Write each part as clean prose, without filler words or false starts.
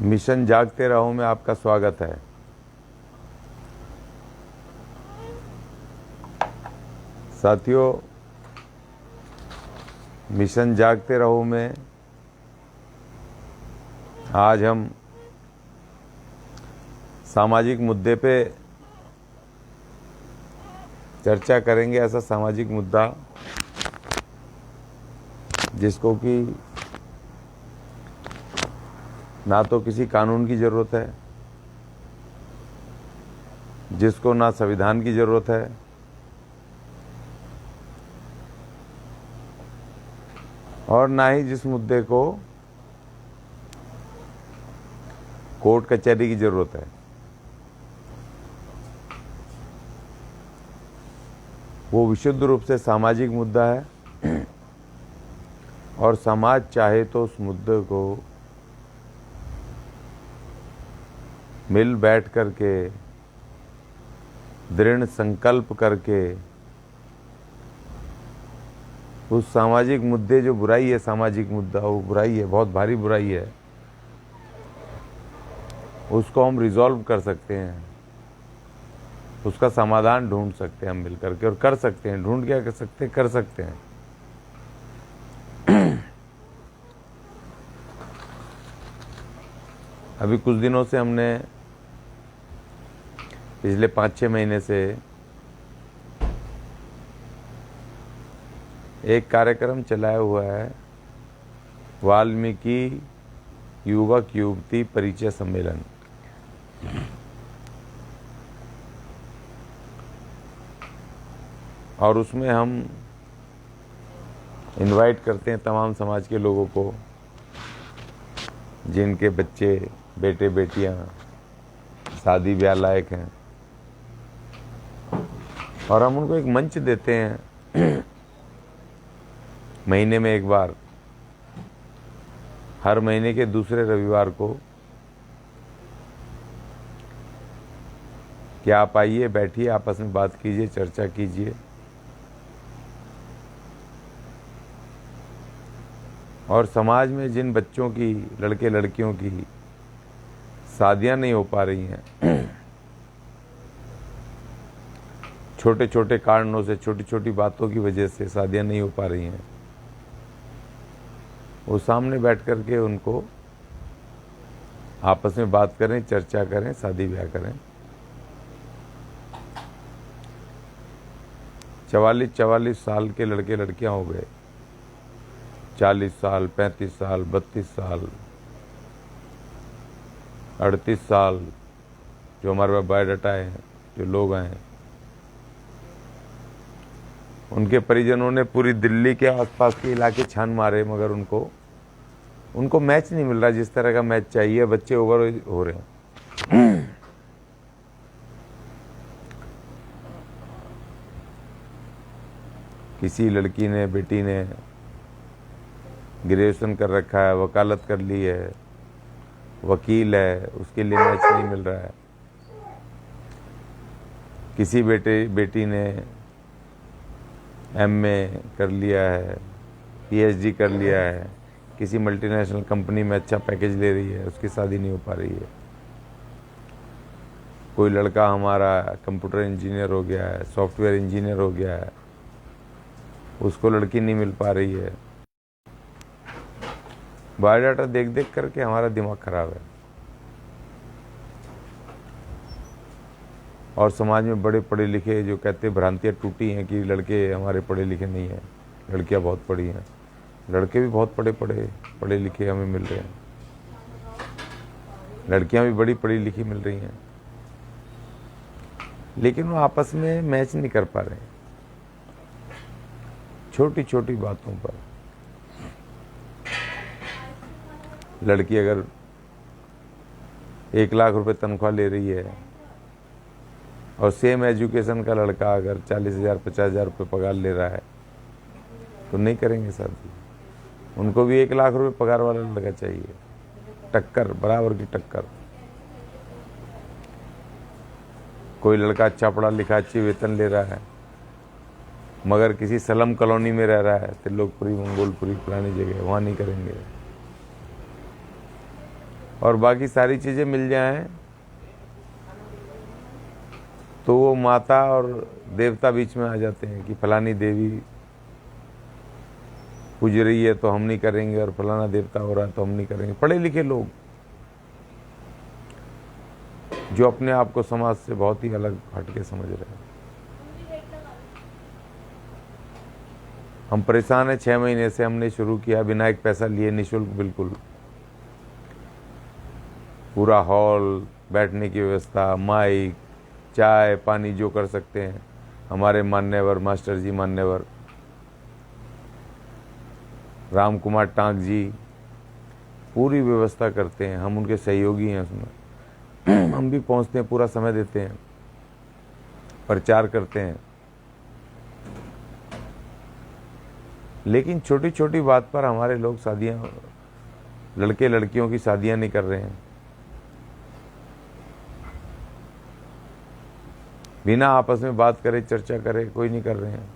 Mission जागते रहो में आपका स्वागत है। साथियों, मिशन जागते रहो में आज हम सामाजिक मुद्दे पे चर्चा करेंगे। ऐसा सामाजिक मुद्दा जिसको कि ना तो किसी कानून की ज़रूरत है, जिसको ना संविधान की ज़रूरत है, और ना ही जिस मुद्दे को कोर्ट कचहरी की ज़रूरत है। वो विशुद्ध रूप से सामाजिक मुद्दा है और समाज चाहे तो उस मुद्दे को मिल बैठ करके दृढ़ संकल्प करके उस सामाजिक मुद्दे जो बुराई है, सामाजिक मुद्दा वो बुराई है, बहुत भारी बुराई है, उसको हम रिजॉल्व कर सकते हैं, उसका समाधान ढूंढ सकते हैं हम मिल करके, और कर सकते हैं। ढूंढ क्या कर सकते हैं, कर सकते हैं। अभी कुछ दिनों से हमने पिछले 5-6 महीने से एक कार्यक्रम चलाया हुआ है, वाल्मीकि युवक युवती परिचय सम्मेलन। और उसमें हम इनवाइट करते हैं तमाम समाज के लोगों को जिनके बच्चे, बेटे बेटियां शादी ब्याह लायक हैं, और हम उनको एक मंच देते हैं महीने में एक बार, हर महीने के दूसरे रविवार को, कि आप आइए, बैठिए, आपस में बात कीजिए, चर्चा कीजिए। और समाज में जिन बच्चों की, लड़के लड़कियों की शादियां नहीं हो पा रही हैं, छोटे छोटे कारणों से, छोटी छोटी बातों की वजह से शादियां नहीं हो पा रही हैं, वो सामने बैठ कर के उनको आपस में बात करें, चर्चा करें, शादी ब्याह करें। 44 साल के लड़के लड़कियां हो गए, 40 साल, 35 साल, 32 साल, 38 साल, जो हमारे पास बायोडाटा है, जो लोग आए हैं, उनके परिजनों ने पूरी दिल्ली के आसपास के इलाके छान मारे, मगर उनको मैच नहीं मिल रहा जिस तरह का मैच चाहिए। बच्चे ओवर हो रहे हैं। किसी लड़की ने, बेटी ने ग्रेजुएशन कर रखा है, वकालत कर ली है, वकील है, उसके लिए मैच नहीं मिल रहा है। किसी बेटी ने एमए कर लिया है, पीएचडी कर लिया है, किसी मल्टीनेशनल कंपनी में अच्छा पैकेज ले रही है, उसकी शादी नहीं हो पा रही है। कोई लड़का हमारा कंप्यूटर इंजीनियर हो गया है, सॉफ्टवेयर इंजीनियर हो गया है, उसको लड़की नहीं मिल पा रही है। बायोडाटा देख देख करके हमारा दिमाग खराब है। और समाज में बड़े पढ़े लिखे जो कहते भ्रांतियाँ टूटी हैं कि लड़के हमारे पढ़े लिखे नहीं हैं, लड़कियां बहुत पढ़ी हैं। लड़के भी बहुत पढ़े लिखे हमें मिल रहे हैं, लड़कियां भी बड़ी पढ़ी लिखी मिल रही हैं, लेकिन वो आपस में मैच नहीं कर पा रहे हैं। छोटी छोटी बातों पर लड़की अगर 1 लाख रुपए तनख्वाह ले रही है और सेम एजुकेशन का लड़का अगर 40,000 50,000 रुपये पगार ले रहा है, तो नहीं करेंगे शादी। उनको भी 1 लाख रुपए पगार वाला लड़का चाहिए, टक्कर, बराबर की टक्कर। कोई लड़का अच्छा पढ़ा लिखा, अच्छी वेतन ले रहा है, मगर किसी सलम कॉलोनी में रह रहा है, त्रिलोकपुरी, मंगोलपुरी, पुरानी जगह, वहाँ नहीं करेंगे। और बाकी सारी चीज़ें मिल जाएं तो वो माता और देवता बीच में आ जाते हैं कि फलानी देवी पूज रही है तो हम नहीं करेंगे, और फलाना देवता हो रहा है तो हम नहीं करेंगे। पढ़े लिखे लोग जो अपने आप को समाज से बहुत ही अलग हटके समझ रहे हैं। हम परेशान हैं। 6 महीने से हमने शुरू किया, बिना एक पैसा लिए, निःशुल्क बिल्कुल। पूरा हॉल, बैठने की व्यवस्था, माइक, चाय पानी जो कर सकते हैं। हमारे मान्यवर मास्टर जी, मान्यवर राम कुमार टांक जी पूरी व्यवस्था करते हैं। हम उनके सहयोगी हैं उसमें। हम भी पहुंचते हैं, पूरा समय देते हैं, प्रचार करते हैं। लेकिन छोटी छोटी बात पर हमारे लोग शादियां, लड़के लड़कियों की शादियां नहीं कर रहे हैं। बिना आपस में बात करे, चर्चा करे, कोई नहीं कर रहे हैं।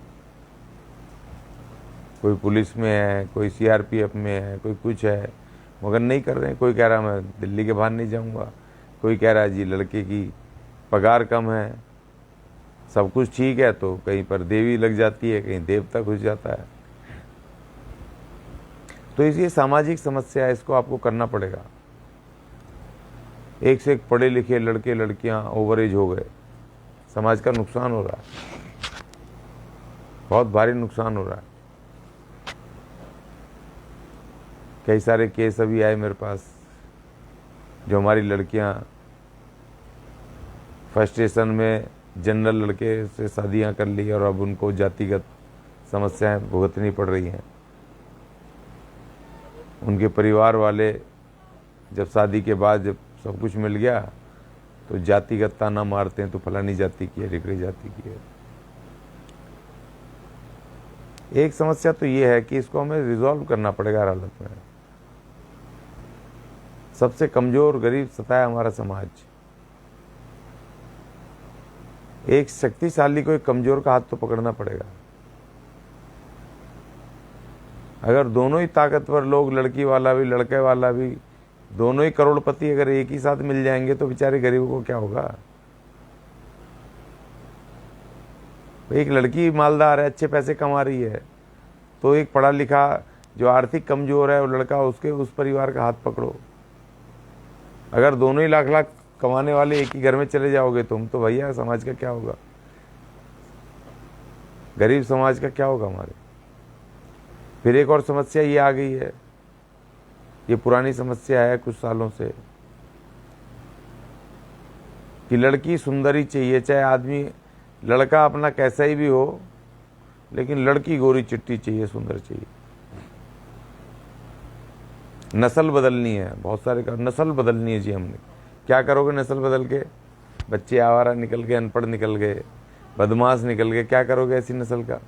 कोई पुलिस में है, कोई सीआरपीएफ में है, कोई कुछ है, मगर नहीं कर रहे हैं। कोई कह रहा मैं दिल्ली के बाहर नहीं जाऊंगा, कोई कह रहा है जी लड़के की पगार कम है। सब कुछ ठीक है तो कहीं पर देवी लग जाती है, कहीं देवता घुस जाता है। तो इसलिए सामाजिक समस्या है, इसको आपको करना पड़ेगा। एक से एक पढ़े लिखे लड़के लड़कियां ओवर एज हो गए, समाज का नुकसान हो रहा है, बहुत भारी नुकसान हो रहा है। कई सारे केस अभी आए मेरे पास, जो हमारी लड़कियां फ्रस्ट्रेशन में जनरल लड़के से शादियां कर ली और अब उनको जातिगत समस्याएं भुगतनी पड़ रही हैं। उनके परिवार वाले जब शादी के बाद जब सब कुछ मिल गया तो जातिगत ताना मारते हैं, तो फलानी जाति की है, ढिकड़ी जाति की है। एक समस्या तो ये है कि इसको हमें रिजॉल्व करना पड़ेगा हर हालत में। सबसे कमजोर गरीब सताया हमारा समाज। एक शक्तिशाली को एक कमजोर का हाथ तो पकड़ना पड़ेगा। अगर दोनों ही ताकतवर लोग, लड़की वाला भी लड़के वाला भी, दोनों ही करोड़पति अगर एक ही साथ मिल जाएंगे तो बेचारे गरीबों को क्या होगा। एक लड़की मालदार है, अच्छे पैसे कमा रही है, तो एक पढ़ा लिखा जो आर्थिक कमजोर है वो लड़का, उसके उस परिवार का हाथ पकड़ो। अगर दोनों ही लाख लाख कमाने वाले एक ही घर में चले जाओगे तुम, तो भैया समाज का क्या होगा, गरीब समाज का क्या होगा हमारे। फिर एक और समस्या ये आ गई है, ये पुरानी समस्या है कुछ सालों से, कि लड़की सुंदर ही चाहिए, चाहे आदमी लड़का अपना कैसा ही भी हो, लेकिन लड़की गोरी चिट्टी चाहिए, सुंदर चाहिए। नस्ल बदलनी है, बहुत सारे का नस्ल बदलनी है जी। हमने क्या करोगे नस्ल बदल के? बच्चे आवारा निकल गए, अनपढ़ निकल गए, बदमाश निकल गए, क्या करोगे ऐसी नस्ल का?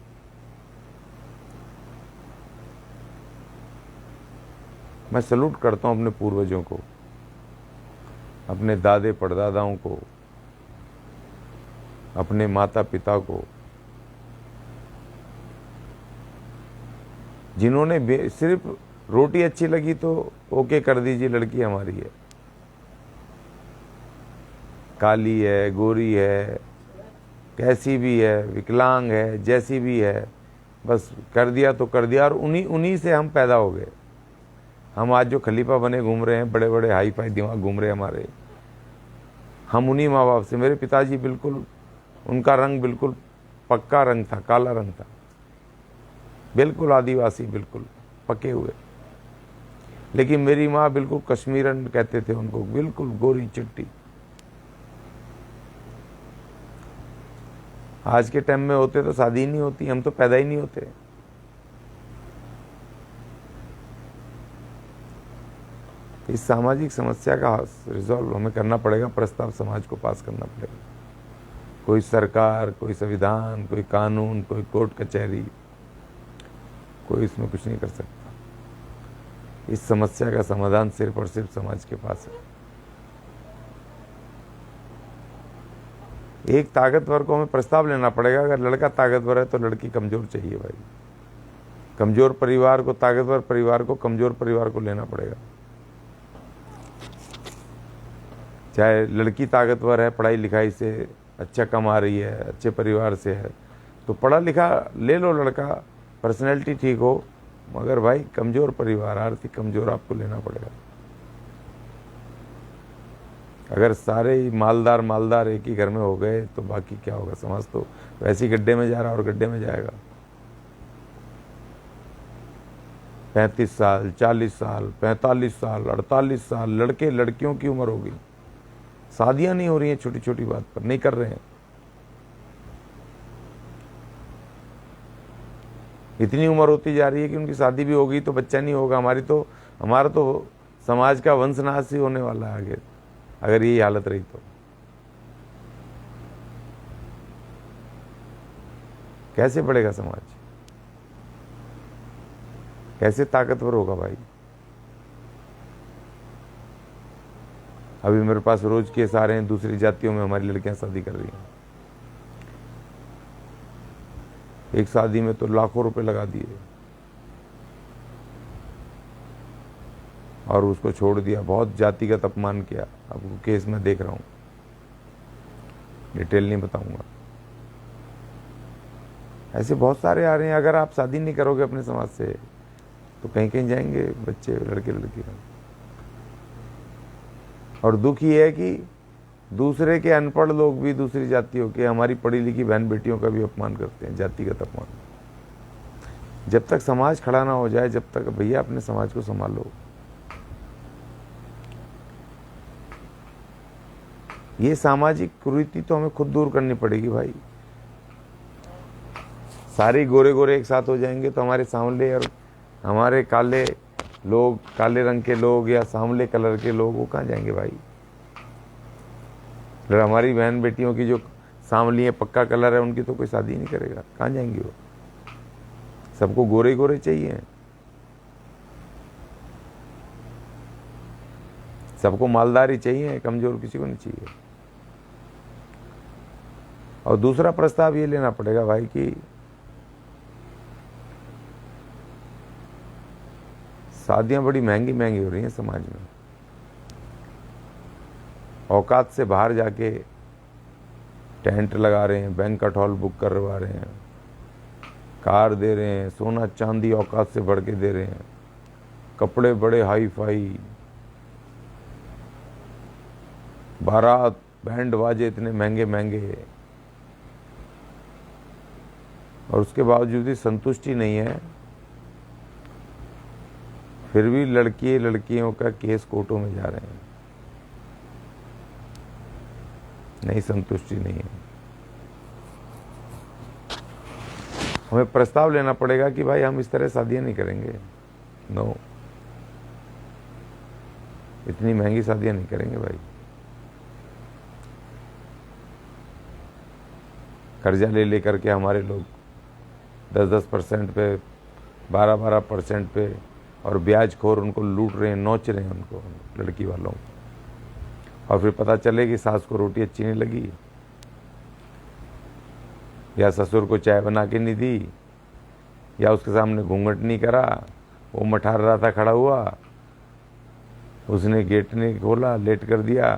मैं सलूट करता हूं अपने पूर्वजों को, अपने दादे परदादाओं को, अपने माता पिता को, जिन्होंने सिर्फ रोटी अच्छी लगी तो ओके कर दीजिए लड़की हमारी है, काली है, गोरी है, कैसी भी है, विकलांग है, जैसी भी है, बस कर दिया तो कर दिया। और उन्हीं से हम पैदा हो गए। हम आज जो खलीफा बने घूम रहे हैं, बड़े बड़े हाई फाई दिमाग घूम रहे हैं हमारे, हम उन्हीं माँ बाप से। मेरे पिताजी बिल्कुल, उनका रंग बिल्कुल पक्का रंग था, काला रंग था, बिल्कुल आदिवासी, बिल्कुल पके हुए। लेकिन मेरी माँ बिल्कुल कश्मीरन कहते थे उनको, बिल्कुल गोरी चिट्टी। आज के टाइम में होते तो शादी नहीं होती, हम तो पैदा ही नहीं होते। इस सामाजिक समस्या का रिजॉल्व हमें करना पड़ेगा, प्रस्ताव समाज को पास करना पड़ेगा। कोई सरकार, कोई संविधान, कोई कानून, कोई कोर्ट कचहरी, कोई इसमें कुछ नहीं कर सकता। इस समस्या का समाधान सिर्फ और सिर्फ समाज के पास है। एक ताकतवर को हमें प्रस्ताव लेना पड़ेगा। अगर लड़का ताकतवर है तो लड़की कमजोर चाहिए भाई। कमजोर परिवार को, ताकतवर परिवार को कमजोर परिवार को लेना पड़ेगा। चाहे लड़की ताकतवर है, पढ़ाई लिखाई से अच्छा कमा रही है, अच्छे परिवार से है, तो पढ़ा लिखा ले लो लड़का, पर्सनैलिटी ठीक हो, मगर भाई कमज़ोर परिवार, आर्थिक कमज़ोर आपको लेना पड़ेगा। अगर सारे ही मालदार एक ही घर में हो गए तो बाकी क्या होगा? समाज तो वैसे ही गड्ढे में जा रहा और गड्ढे में जाएगा। 35 साल, 40 साल, 45 साल, 48 साल लड़के लड़कियों की उम्र हो गई, शादियां नहीं हो रही हैं, छोटी छोटी बात पर नहीं कर रहे हैं। इतनी उम्र होती जा रही है कि उनकी शादी भी होगी तो बच्चा नहीं होगा। हमारा तो समाज का वंशनाश ही होने वाला है आगे, अगर यही हालत रही तो। कैसे बढ़ेगा समाज? कैसे ताकतवर होगा भाई? अभी मेरे पास रोज केस आ रहे हैं, दूसरी जातियों में हमारी लड़कियां शादी कर रही हैं। एक शादी में तो लाखों रुपए लगा दिए और उसको छोड़ दिया, बहुत जातिगत अपमान किया। आपको केस में देख रहा हूं, डिटेल नहीं बताऊंगा। ऐसे बहुत सारे आ रहे हैं। अगर आप शादी नहीं करोगे अपने समाज से तो कहीं कहीं जाएंगे बच्चे, लड़के लड़कियां। और दुख ये है कि दूसरे के अनपढ़ लोग भी दूसरी जातियों के हमारी पढ़ी लिखी बहन बेटियों का भी अपमान करते हैं, जातिगत अपमान। जब तक समाज खड़ा ना हो जाए, जब तक भैया अपने समाज को संभालो। ये सामाजिक कुरीति तो हमें खुद दूर करनी पड़ेगी भाई। सारे गोरे गोरे एक साथ हो जाएंगे तो हमारे सांवले और हमारे काले लोग, काले रंग के लोग या सांवले कलर के लोग, वो कहाँ जाएंगे भाई? अगर हमारी बहन बेटियों की जो सांवली है, पक्का कलर है, उनकी तो कोई शादी नहीं करेगा, कहाँ जाएंगी वो? सबको गोरे गोरे चाहिए, सबको मालदारी चाहिए, कमजोर किसी को नहीं चाहिए। और दूसरा प्रस्ताव ये लेना पड़ेगा भाई कि शादियां बड़ी महंगी महंगी हो रही हैं समाज में। औकात से बाहर जाके टेंट लगा रहे हैं, बैंक्वेट हॉल बुक करवा रहे हैं, कार दे रहे हैं, सोना चांदी औकात से बढ़ के दे रहे हैं, कपड़े बड़े हाई फाई, बारात बैंड बाजे इतने महंगे महंगे, और उसके बावजूद भी संतुष्टि नहीं है। फिर भी लड़कियों का केस कोर्टों में जा रहे हैं, नहीं, संतुष्टि नहीं है। हमें प्रस्ताव लेना पड़ेगा कि भाई हम इस तरह शादियां नहीं करेंगे। नो, इतनी महंगी शादियां नहीं करेंगे भाई। कर्जा ले लेकर के हमारे लोग 10% पे, 12% पे, और ब्याजखोर उनको लूट रहे हैं, नोच रहे हैं उनको, लड़की वालों को। और फिर पता चले कि सास को रोटी अच्छी नहीं लगी या ससुर को चाय बना के नहीं दी या उसके सामने घूंघट नहीं करा, वो मठार रहा था खड़ा हुआ, उसने गेट नहीं खोला, लेट कर दिया,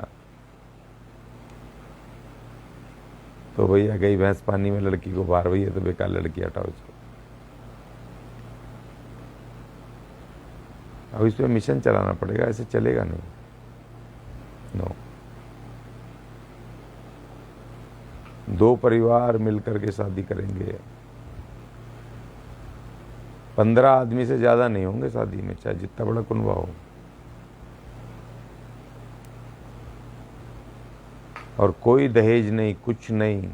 तो भैया गई भैंस पानी में लड़की को बाहर। भैया तो बेकार लड़की, हटाओ इसको। अब इस पर मिशन चलाना पड़ेगा, ऐसे चलेगा नहीं। नो, दो परिवार मिलकर के शादी करेंगे, 15 आदमी से ज्यादा नहीं होंगे शादी में, चाहे जितना बड़ा कुनबा हो। और कोई दहेज नहीं, कुछ नहीं।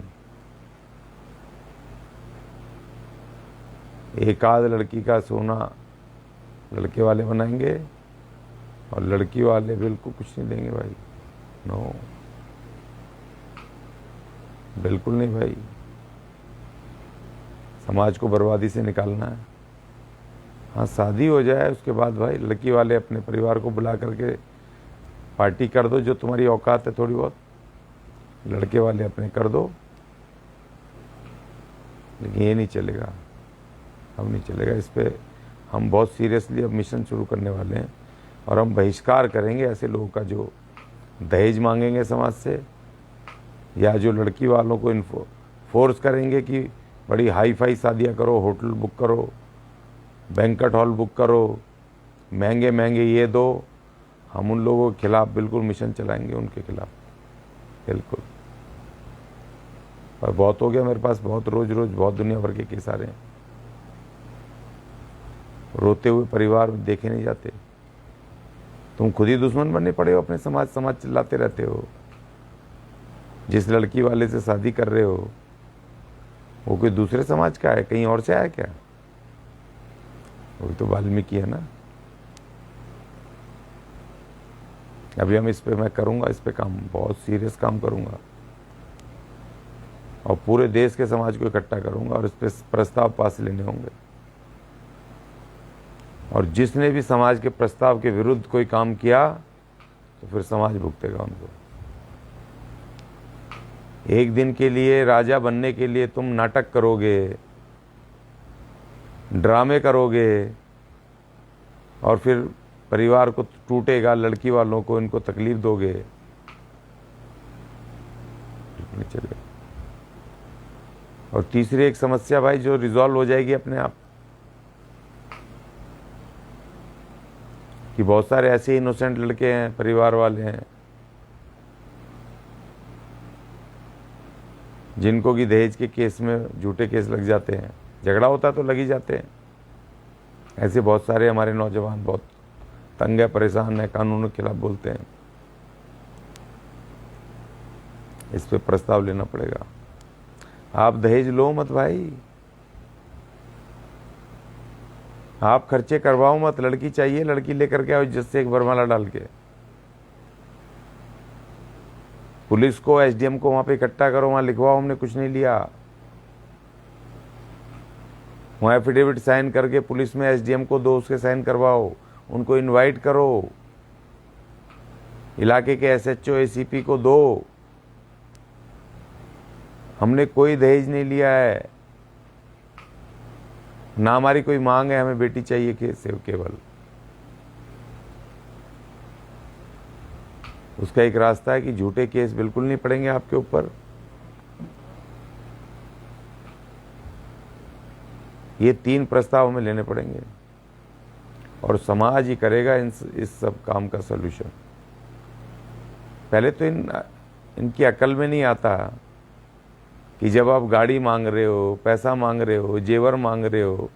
एक आध लड़की का सोना लड़के वाले बनाएंगे और लड़की वाले बिल्कुल कुछ नहीं देंगे भाई। नो, बिल्कुल नहीं भाई। समाज को बर्बादी से निकालना है। हाँ, शादी हो जाए उसके बाद भाई लड़की वाले अपने परिवार को बुला करके पार्टी कर दो, जो तुम्हारी औकात है थोड़ी बहुत, लड़के वाले अपने कर दो। लेकिन ये नहीं चलेगा, अब नहीं चलेगा। इस पे हम बहुत सीरियसली अब मिशन शुरू करने वाले हैं और हम बहिष्कार करेंगे ऐसे लोगों का जो दहेज मांगेंगे समाज से, या जो लड़की वालों को फोर्स करेंगे कि बड़ी हाई फाई शादियाँ करो, होटल बुक करो, बैंक्वेट हॉल बुक करो, महंगे महंगे ये दो, हम उन लोगों के खिलाफ बिल्कुल मिशन चलाएंगे, उनके खिलाफ बिल्कुल। और बहुत हो गया मेरे पास, बहुत रोज रोज बहुत दुनिया भर के केस आ रहे हैं। रोते हुए परिवार देखे नहीं जाते। तुम खुद ही दुश्मन बनने पड़े हो अपने समाज, समाज चिल्लाते रहते हो। जिस लड़की वाले से शादी कर रहे हो वो कोई दूसरे समाज का है, कहीं और से आया क्या? वो तो वाल्मीकि है ना। अभी हम इस पे, मैं करूंगा इस पे काम, बहुत सीरियस काम करूंगा और पूरे देश के समाज को इकट्ठा करूंगा और इस पे प्रस्ताव पास लेने होंगे। और जिसने भी समाज के प्रस्ताव के विरुद्ध कोई काम किया तो फिर समाज भुगतेगा उनको। एक दिन के लिए राजा बनने के लिए तुम नाटक करोगे, ड्रामे करोगे और फिर परिवार को टूटेगा, लड़की वालों को इनको तकलीफ दोगे, नहीं चलेगा। और तीसरी एक समस्या भाई जो रिजॉल्व हो जाएगी अपने आप, कि बहुत सारे ऐसे इनोसेंट लड़के हैं, परिवार वाले हैं, जिनको कि दहेज के केस में झूठे केस लग जाते हैं। झगड़ा होता तो लग ही जाते हैं। ऐसे बहुत सारे हमारे नौजवान बहुत तंग है, परेशान है, कानून के खिलाफ बोलते हैं। इस पे प्रस्ताव लेना पड़ेगा। आप दहेज लो मत भाई, आप खर्चे करवाओ मत। लड़की चाहिए, लड़की लेकर के आओ इज्जत से, एक वरमाला डाल के। पुलिस को, एसडीएम को वहां पे इकट्ठा करो, वहां लिखवाओ हमने कुछ नहीं लिया। वहां एफिडेविट साइन करके पुलिस में एसडीएम को दो, उसके साइन करवाओ। उनको इनवाइट करो, इलाके के एसएचओ एसीपी को दो, हमने कोई दहेज नहीं लिया है, ना हमारी कोई मांग है, हमें बेटी चाहिए केवल। उसका एक रास्ता है कि झूठे केस बिल्कुल नहीं पड़ेंगे आपके ऊपर। ये 3 प्रस्ताव हमें लेने पड़ेंगे और समाज ही करेगा इस सब काम का सलूशन। पहले तो इनकी अकल में नहीं आता कि जब आप गाड़ी मांग रहे हो, पैसा मांग रहे हो, जेवर मांग रहे हो,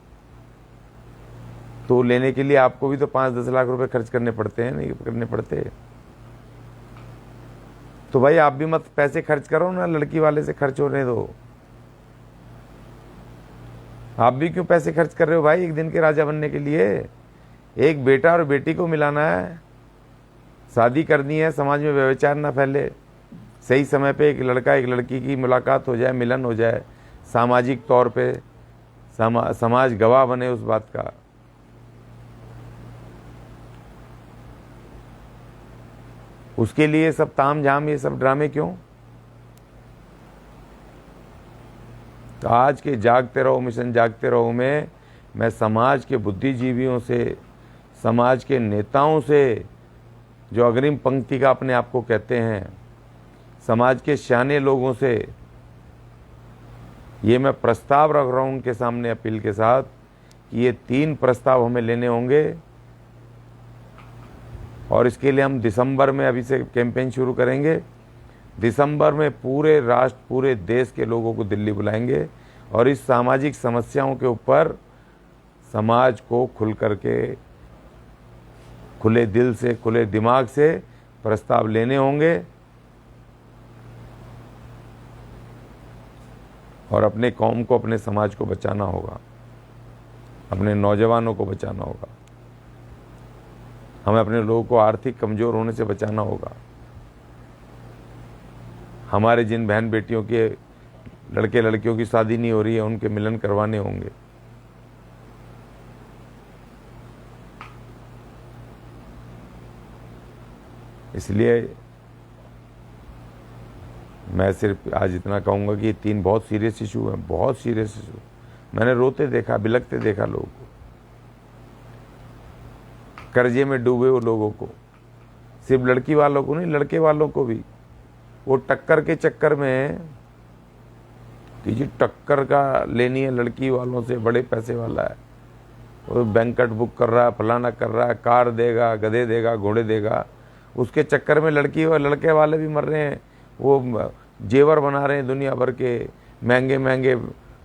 तो लेने के लिए आपको भी तो 5-10 लाख रुपए खर्च करने पड़ते हैं, नहीं करने पड़ते? तो भाई आप भी मत पैसे खर्च करो ना, लड़की वाले से खर्च होने दो। आप भी क्यों पैसे खर्च कर रहे हो भाई एक दिन के राजा बनने के लिए? एक बेटा और बेटी को मिलाना है, शादी करनी है, समाज में व्यभिचार ना फैले, सही समय पे एक लड़का एक लड़की की मुलाकात हो जाए, मिलन हो जाए, सामाजिक तौर पे समाज गवाह बने उस बात का। उसके लिए सब ताम झाम, ये सब ड्रामे क्यों? तो आज के जागते रहो मिशन जागते रहो में मैं समाज के बुद्धिजीवियों से, समाज के नेताओं से, जो अग्रिम पंक्ति का अपने आप को कहते हैं, समाज के सियाने लोगों से ये मैं प्रस्ताव रख रहा हूं उनके सामने अपील के साथ कि ये 3 प्रस्ताव हमें लेने होंगे। और इसके लिए हम दिसंबर में अभी से कैंपेन शुरू करेंगे। दिसंबर में पूरे राष्ट्र, पूरे देश के लोगों को दिल्ली बुलाएंगे और इस सामाजिक समस्याओं के ऊपर समाज को खुल करके, खुले दिल से, खुले दिमाग से प्रस्ताव लेने होंगे और अपने कौम को, अपने समाज को बचाना होगा, अपने नौजवानों को बचाना होगा, हमें अपने लोगों को आर्थिक कमजोर होने से बचाना होगा। हमारे जिन बहन बेटियों के, लड़के लड़कियों की शादी नहीं हो रही है, उनके मिलन करवाने होंगे। इसलिए मैं सिर्फ आज इतना कहूँगा कि ये 3 बहुत सीरियस इशू हैं, बहुत सीरियस इशू। मैंने रोते देखा, बिलखते देखा लोगों को, कर्जे में डूबे हुए लोगों को, सिर्फ लड़की वालों को नहीं, लड़के वालों को भी। वो टक्कर के चक्कर में कि जी टक्कर का लेनी है लड़की वालों से, बड़े पैसे वाला है, वो बैंकट बुक कर रहा है, फलाना कर रहा है, कार देगा, गधे देगा, घोड़े देगा, उसके चक्कर में लड़की और लड़के वाले भी मर रहे हैं। वो जेवर बना रहे हैं दुनिया भर के, महंगे महंगे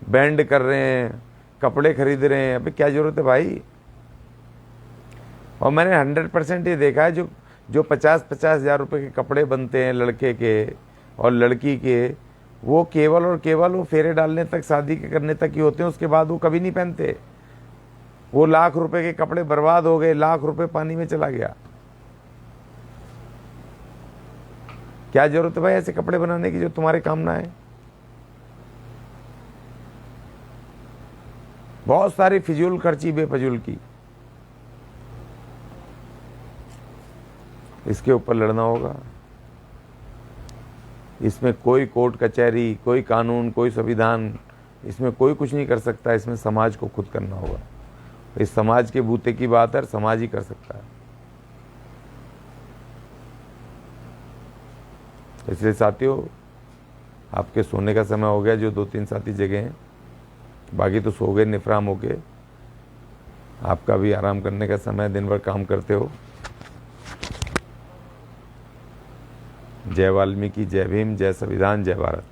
बैंड कर रहे हैं, कपड़े खरीद रहे हैं। अबे क्या जरूरत है भाई। और मैंने 100% ये देखा है, जो 50-50 हज़ार रुपये के कपड़े बनते हैं लड़के के और लड़की के, वो केवल और केवल वो फेरे डालने तक, शादी के करने तक ही होते हैं, उसके बाद वो कभी नहीं पहनते। वो लाख रुपए के कपड़े बर्बाद हो गए, लाख रुपए पानी में चला गया। क्या जरूरत है भाई ऐसे कपड़े बनाने की जो तुम्हारे काम ना आए। बहुत सारी फिजूल खर्ची बेफजूल की, इसके ऊपर लड़ना होगा। इसमें कोई कोर्ट कचहरी, कोई कानून, कोई संविधान, इसमें कोई कुछ नहीं कर सकता। इसमें समाज को खुद करना होगा। इस समाज के बूते की बात है, समाज ही कर सकता है। इसलिए साथियों, आपके सोने का समय हो गया। जो 2-3 साथी जगह हैं, बाकी तो सो गए निफराम होके। आपका भी आराम करने का समय, दिन भर काम करते हो। जय वाल्मीकि, जय भीम, जय संविधान, जय भारत।